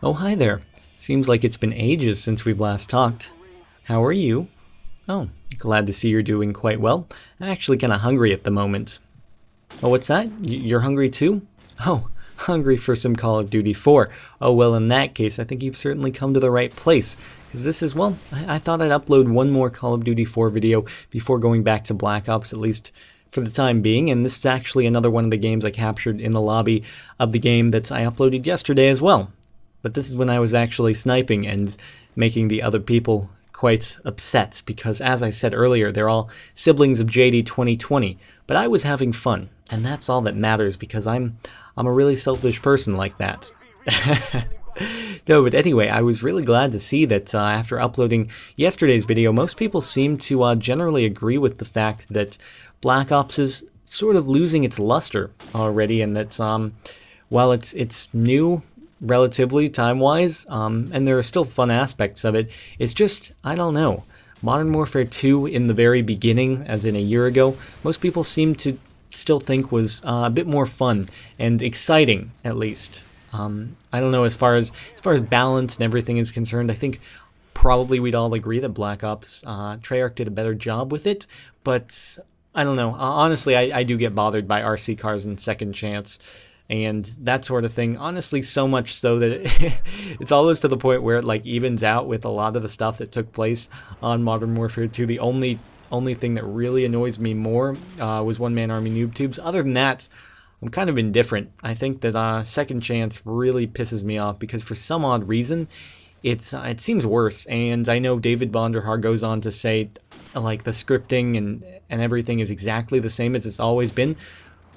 Oh, hi there. Seems like it's been ages since we've last talked. How are you? Oh, glad to see you're doing quite well. I'm actually kind of hungry at the moment. Oh, what's that? You're hungry too? Oh, hungry for some Call of Duty 4. Oh, well, in that case, I think you've certainly come to the right place. Because this is, well, I thought I'd upload one more Call of Duty 4 video before going back to Black Ops, at least for the time being. And this is actually another one of the games I captured in the lobby of the game that I uploaded yesterday as well. But this is when I was actually sniping and making the other people quite upset because, as I said earlier, they're all siblings of JD 2020. But I was having fun, and that's all that matters because I'm a really selfish person like that. No, but anyway, I was really glad to see that after uploading yesterday's video, most people seem to generally agree with the fact that Black Ops is sort of losing its luster already, and that while it's new relatively time-wise, and there are still fun aspects of it. It's just, I don't know, Modern Warfare 2 in the very beginning, as in a year ago, most people seem to still think was a bit more fun and exciting, at least. I don't know, as far as balance and everything is concerned, I think probably we'd all agree that Black Ops Treyarch did a better job with it, but I don't know. Honestly, I do get bothered by RC cars and Second Chance and that sort of thing. Honestly, so much so that it's almost to the point where it like evens out with a lot of the stuff that took place on Modern Warfare 2. The only thing that really annoys me more was One Man Army Noob Tubes. Other than that, I'm kind of indifferent. I think that Second Chance really pisses me off because for some odd reason, it seems worse. And I know David Vonderhaar goes on to say like the scripting and everything is exactly the same as it's always been.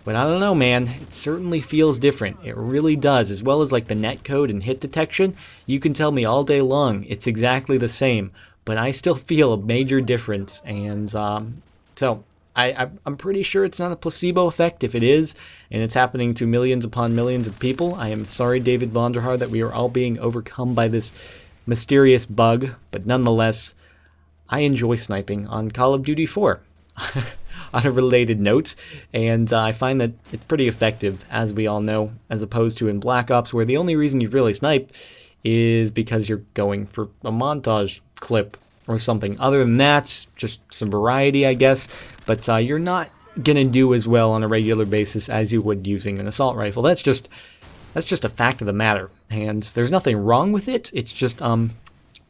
But I don't know, man. It certainly feels different. It really does. As well as like the netcode and hit detection, you can tell me all day long it's exactly the same. But I still feel a major difference. And so I'm pretty sure it's not a placebo effect. If it is, and it's happening to millions upon millions of people, I am sorry, David Vonderhaar, that we are all being overcome by this mysterious bug. But nonetheless, I enjoy sniping on Call of Duty 4. On a related note, and I find that it's pretty effective, as we all know, as opposed to in Black Ops, where the only reason you really snipe is because you're going for a montage clip or something. Other than that, just some variety, I guess, but you're not gonna do as well on a regular basis as you would using an assault rifle. That's just a fact of the matter, and there's nothing wrong with it. It's just it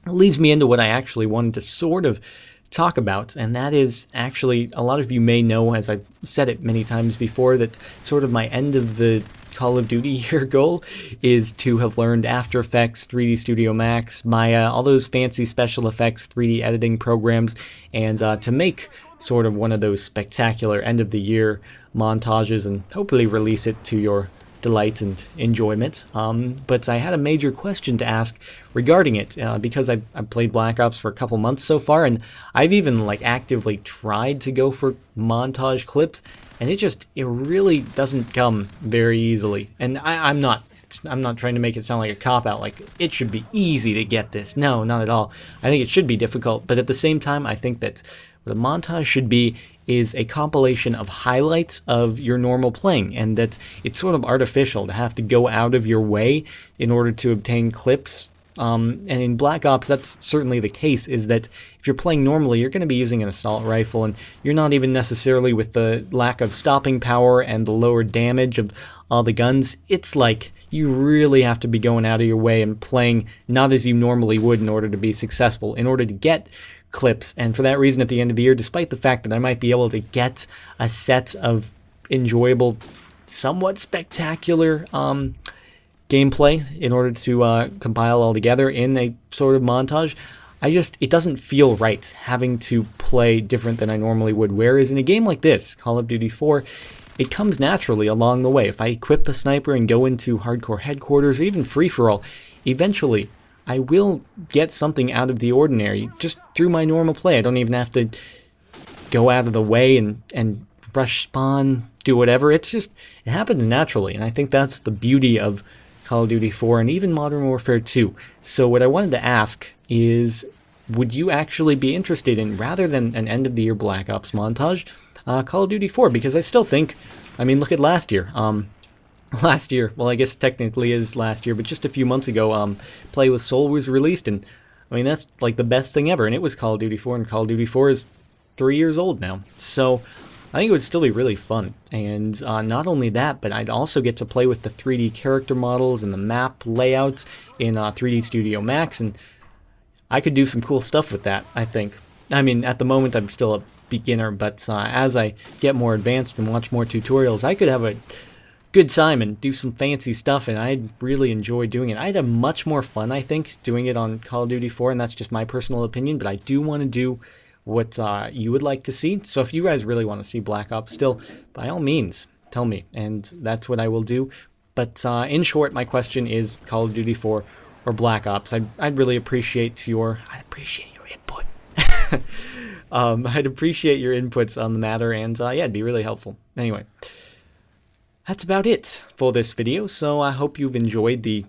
leads me into what I actually wanted to sort of talk about, and that is actually, a lot of you may know, as I've said it many times before, that sort of my end of the Call of Duty year goal is to have learned After Effects, 3D Studio Max, Maya, all those fancy special effects 3D editing programs, and to make sort of one of those spectacular end of the year montages and hopefully release it to your delight and enjoyment. But I had a major question to ask regarding it because I've played Black Ops for a couple months so far, and I've even like actively tried to go for montage clips, and it really doesn't come very easily. And I'm not trying to make it sound like a cop-out, like it should be easy to get this. No, not at all. I think it should be difficult, but at the same time, I think that what a montage should be is a compilation of highlights of your normal playing, and that it's sort of artificial to have to go out of your way in order to obtain clips. And in Black Ops, that's certainly the case, is that if you're playing normally, you're going to be using an assault rifle, and you're not even necessarily, with the lack of stopping power and the lower damage of all the guns, it's like you really have to be going out of your way and playing not as you normally would in order to be successful, in order to get clips. And for that reason, at the end of the year, despite the fact that I might be able to get a set of enjoyable, somewhat spectacular gameplay in order to compile all together in a sort of montage, it doesn't feel right having to play different than I normally would. Whereas in a game like this, Call of Duty 4, it comes naturally along the way. If I equip the sniper and go into hardcore headquarters or even free-for-all, eventually I will get something out of the ordinary just through my normal play. I don't even have to go out of the way and rush spawn, do whatever. It happens naturally, and I think that's the beauty of Call of Duty 4 and even Modern Warfare 2. So what I wanted to ask is, would you actually be interested in, rather than an end-of-the-year Black Ops montage, Call of Duty 4? Because I still think, I mean, look at last year. last year. Well, I guess technically is last year, but just a few months ago, Play with Soul was released, and I mean that's like the best thing ever. And it was Call of Duty 4, and Call of Duty 4 is 3 years old now. So I think it would still be really fun. And not only that, but I'd also get to play with the 3D character models and the map layouts in 3D Studio Max, and I could do some cool stuff with that, I think. I mean, at the moment I'm still a beginner, but as I get more advanced and watch more tutorials, I could have a good time and do some fancy stuff, and I'd really enjoy doing it. I'd have much more fun, I think, doing it on Call of Duty 4, and that's just my personal opinion, but I do want to do what you would like to see. So if you guys really want to see Black Ops still, by all means, tell me, and that's what I will do. But in short, my question is Call of Duty 4 or Black Ops. I'd really appreciate your input. I'd appreciate your inputs on the matter, and yeah, it'd be really helpful. Anyway, that's about it for this video, so I hope you've enjoyed the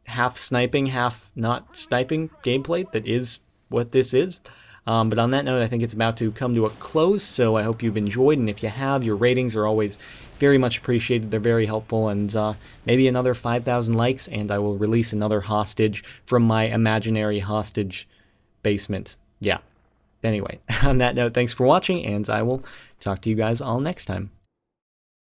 half sniping, half not sniping gameplay that is what this is. But on that note, I think it's about to come to a close, so I hope you've enjoyed, and if you have, your ratings are always very much appreciated. They're very helpful, and maybe another 5,000 likes, and I will release another hostage from my imaginary hostage basement. Yeah. Anyway, on that note, thanks for watching, and I will talk to you guys all next time.